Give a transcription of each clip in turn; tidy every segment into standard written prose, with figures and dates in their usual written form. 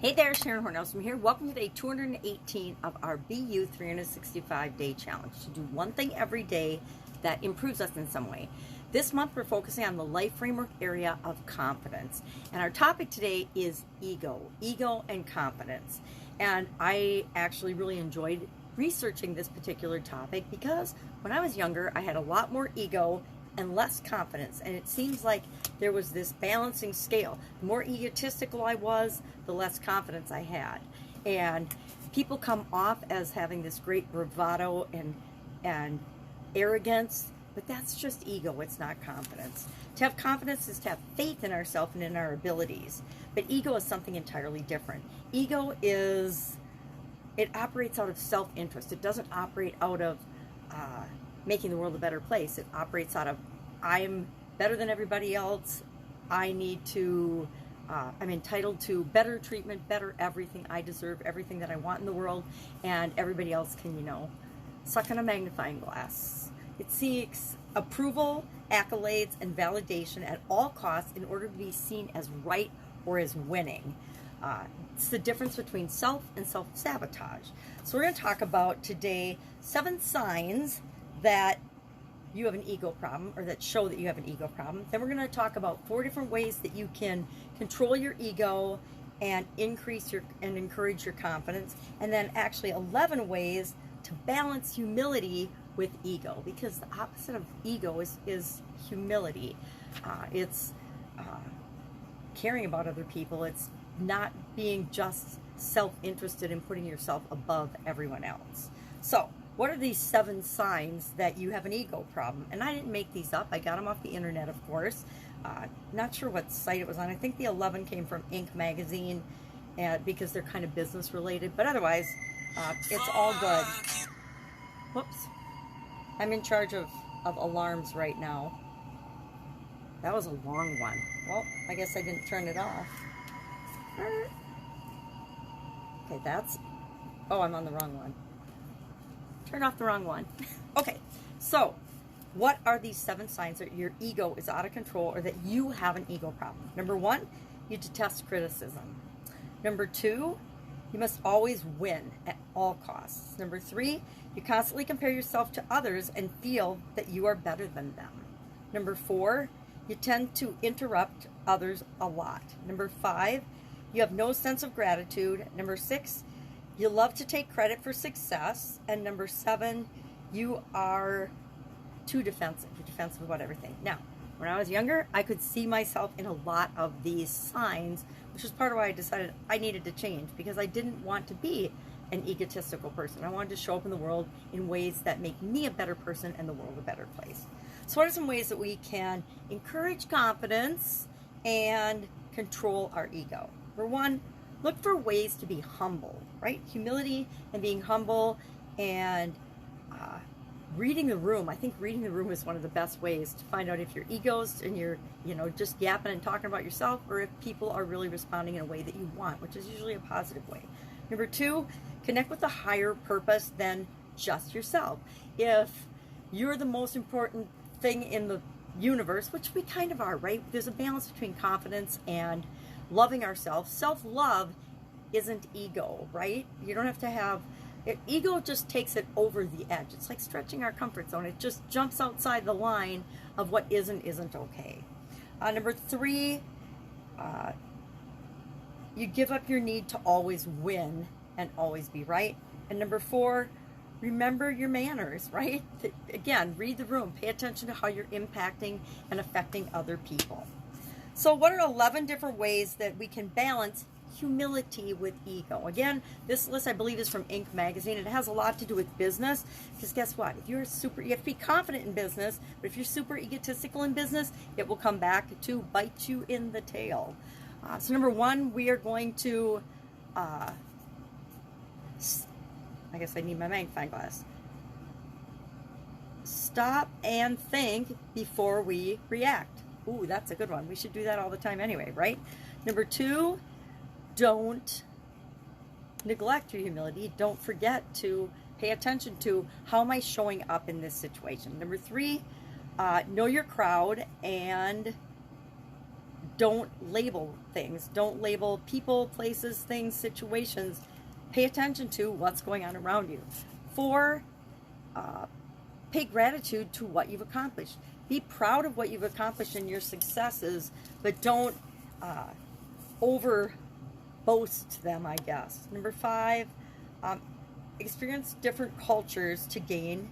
Hey there, Sharon Horne-Ellstrom here. Welcome to day 218 of our BU 365-day challenge to do one thing every day that improves us in some way. This month we're focusing on the life framework area of confidence. And our topic today is ego and confidence. And I actually really enjoyed researching this particular topic because when I was younger, I had a lot more ego and less confidence, and it seems like there was this balancing scale. The more egotistical I was, the less confidence I had, and people come off as having this great bravado and arrogance, but that's just ego. It's not confidence. To have confidence is to have faith in ourselves and in our abilities, but ego is something entirely different. Ego is, it operates out of self-interest. It doesn't operate out of making the world a better place. It operates out of, I'm better than everybody else. I'm entitled to better treatment, better everything. I deserve everything that I want in the world, and everybody else can, suck on a magnifying glass. It seeks approval, accolades, and validation at all costs in order to be seen as right or as winning. It's the difference between self and self-sabotage. So we're going to talk about today 7 signs that you have an ego problem, or that show that you have an ego problem. Then we're going to talk about 4 different ways that you can control your ego and increase and encourage your confidence. And then actually 11 ways to balance humility with ego, because the opposite of ego is humility. It's caring about other people. It's not being just self-interested in putting yourself above everyone else. So what are these 7 signs that you have an ego problem? And I didn't make these up. I got them off the internet, of course. Not sure what site it was on. I think the 11 came from Inc. magazine, because they're kind of business related. But otherwise, it's all good. Whoops. I'm in charge of alarms right now. That was a long one. Well, I guess I didn't turn it off. Okay, oh, I'm on the wrong one. Turn off the wrong one. Okay, so what are these 7 signs that your ego is out of control, or that you have an ego problem? Number 1, you detest criticism. Number 2, you must always win at all costs. Number 3, you constantly compare yourself to others and feel that you are better than them. Number 4, you tend to interrupt others a lot. Number 5, you have no sense of gratitude. Number 6, you love to take credit for success. And number 7, you are too defensive. You're defensive about everything. Now, when I was younger, I could see myself in a lot of these signs, which is part of why I decided I needed to change, because I didn't want to be an egotistical person. I wanted to show up in the world in ways that make me a better person and the world a better place. So what are some ways that we can encourage confidence and control our ego? Number 1, look for ways to be humble, right? Humility and being humble, and reading the room. I think reading the room is one of the best ways to find out if your ego's and you're, just yapping and talking about yourself, or if people are really responding in a way that you want, which is usually a positive way. Number 2, connect with a higher purpose than just yourself. If you're the most important thing in the universe, which we kind of are, right? There's a balance between confidence and loving ourselves. Self-love isn't ego, right? You don't have to have it. Ego just takes it over the edge. It's like stretching our comfort zone. It just jumps outside the line of what isn't okay. Number 3, you give up your need to always win and always be right. And number 4, remember your manners, right? Again, read the room. Pay attention to how you're impacting and affecting other people. So what are 11 different ways that we can balance humility with ego? Again, this list, I believe, is from Inc. magazine. It has a lot to do with business, because guess what? If you're you have to be confident in business, but if you're super egotistical in business, it will come back to bite you in the tail. So number 1, we are going to, I guess I need my magnifying glass. Stop and think before we react. Ooh, that's a good one. We should do that all the time anyway, right? Number 2, don't neglect your humility. Don't forget to pay attention to, how am I showing up in this situation? Number 3, know your crowd and Don't label things. Don't label people, places, things, situations. Pay attention to what's going on around you. 4, pay gratitude to what you've accomplished. Be proud of what you've accomplished and your successes, but don't over boast them, I guess. Number 5, experience different cultures to gain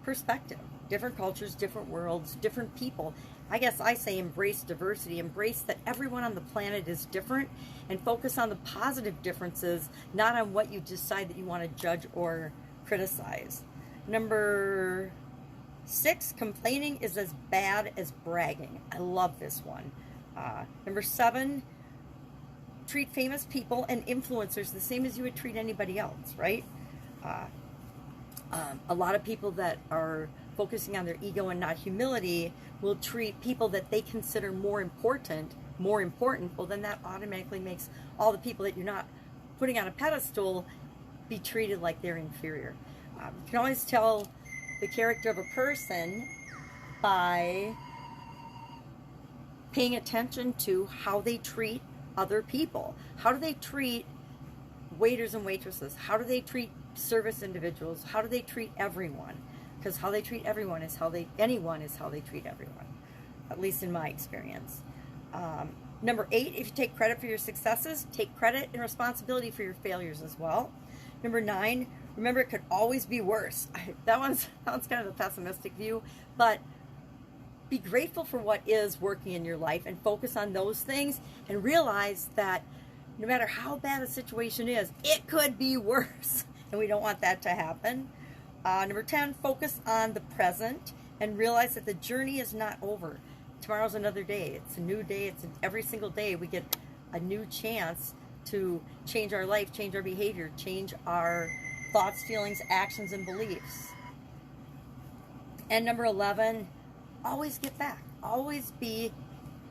perspective. Different cultures, different worlds, different people. I guess I say embrace diversity. Embrace that everyone on the planet is different, and focus on the positive differences, not on what you decide that you want to judge or criticize. Number 6, complaining is as bad as bragging. I love this one. Number 7, treat famous people and influencers the same as you would treat anybody else, right? A lot of people that are focusing on their ego and not humility will treat people that they consider more important. Well, then that automatically makes all the people that you're not putting on a pedestal be treated like they're inferior. You can always tell the character of a person by paying attention to how they treat other people. How do they treat waiters and waitresses? How do they treat service individuals? How do they treat everyone? Because how they treat everyone is anyone is how they treat everyone, at least in my experience. Number 8, if you take credit for your successes, take credit and responsibility for your failures as well. Number 9, remember it could always be worse. That one's kind of a pessimistic view, but be grateful for what is working in your life and focus on those things, and realize that no matter how bad a situation is, it could be worse, and we don't want that to happen. Number 10, focus on the present and realize that the journey is not over. Tomorrow's another day. It's a new day. Every single day we get a new chance to change our life, change our behavior, change our thoughts, feelings, actions, and beliefs. And number 11, always give back. Always be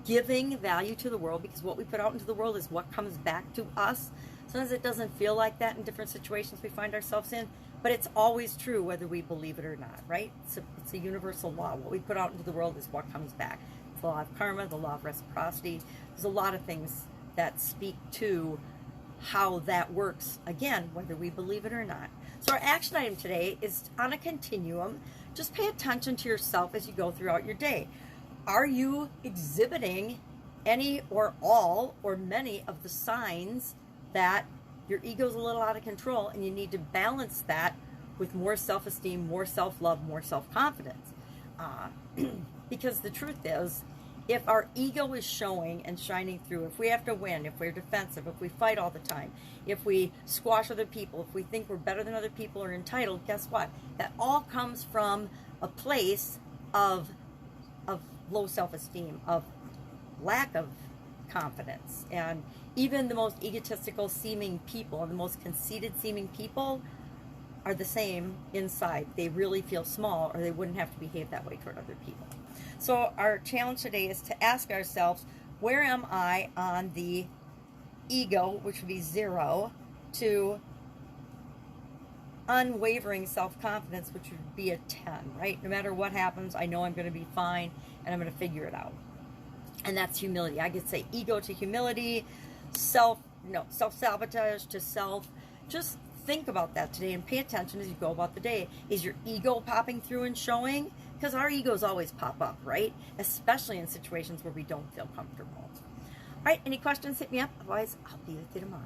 giving value to the world, because what we put out into the world is what comes back to us. Sometimes it doesn't feel like that in different situations we find ourselves in, but it's always true whether we believe it or not, right? It's a universal law. What we put out into the world is what comes back. It's the law of karma, the law of reciprocity. There's a lot of things that speak to how that works, again, whether we believe it or not. So our action item today is on a continuum. Just pay attention to yourself as you go throughout your day. Are you exhibiting any or all or many of the signs that your ego's a little out of control, and you need to balance that with more self-esteem, more self-love, more self-confidence? Because the truth is, if our ego is showing and shining through, if we have to win, if we're defensive, if we fight all the time, if we squash other people, if we think we're better than other people or entitled, guess what? That all comes from a place of low self-esteem, of lack of confidence. And even the most egotistical seeming people and the most conceited seeming people are the same inside. They really feel small, or they wouldn't have to behave that way toward other people. So our challenge today is to ask ourselves, where am I on the ego, which would be 0, to unwavering self-confidence, which would be a 10, right? No matter what happens, I know I'm going to be fine, and I'm going to figure it out. And that's humility. I could say ego to humility, self-sabotage to self. Just think about that today and pay attention as you go about the day. Is your ego popping through and showing? Because our egos always pop up, right? Especially in situations where we don't feel comfortable. All right, any questions, hit me up. Otherwise, I'll be with you tomorrow.